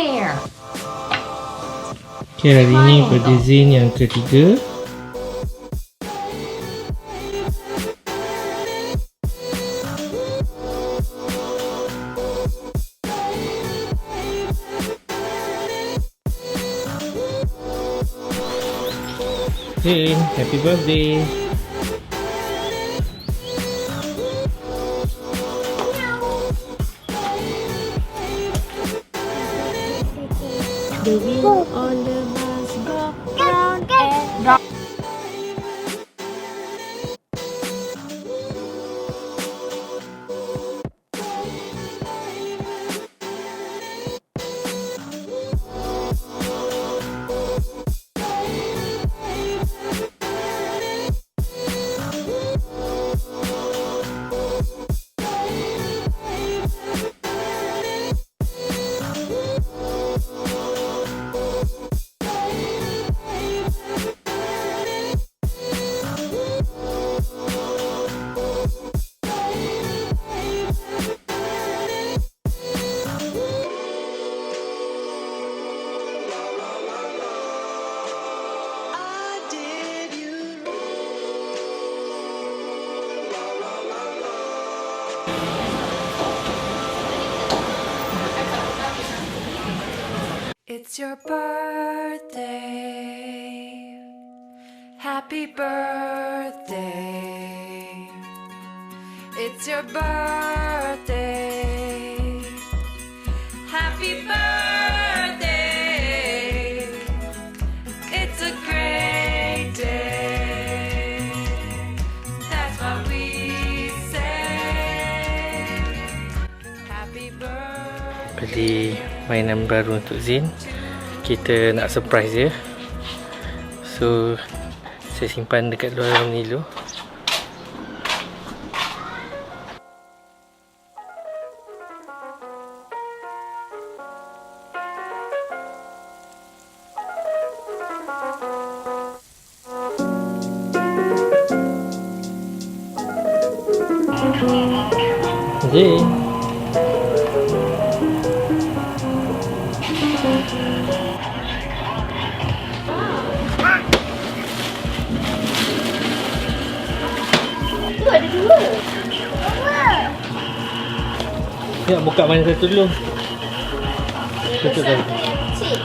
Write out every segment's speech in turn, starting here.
nowhere. Okay, hari ni birthday Zayn yang ketiga. Zayn, happy birthday. The wheel on the bus go round and round. It's your birthday. Happy birthday. It's your birthday. Happy birthday. It's a great day. That's what we say. Happy birthday. Beli mainan baru untuk Zayn. Kita nak surprise dia. So saya simpan dekat dalam ni dulu. Zayn, Tu ada dua. nak buka mana satu dulu? Satu kali. Cik.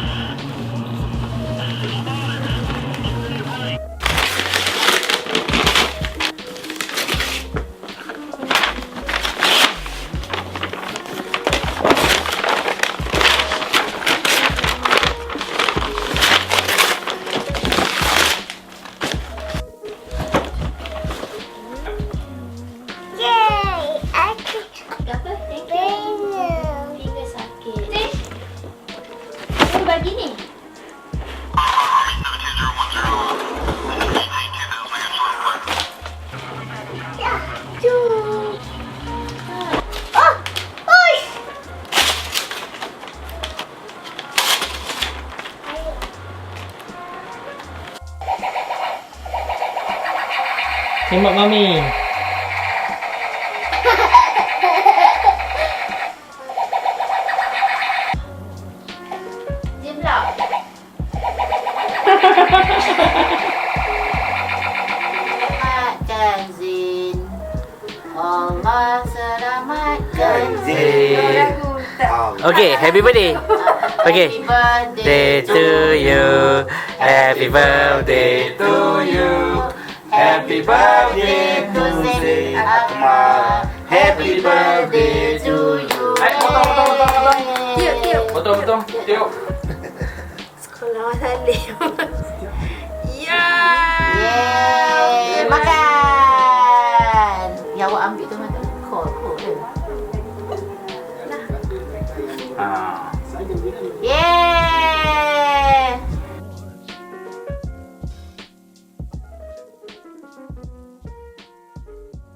Bagi ni. Tembak mami. Dia pula. Selamatkan Zayn. Allah selamatkan Zayn. Okay, happy birthday. Okay. Happy birthday to you. Happy birthday to you. Happy birthday to Zayn. Happy birthday to you. Tiup, tiup. Potong, tiup. Sekolah Salim. Ya. Yeay, makan. Ya, awak ambil tu makan. Kol, kol.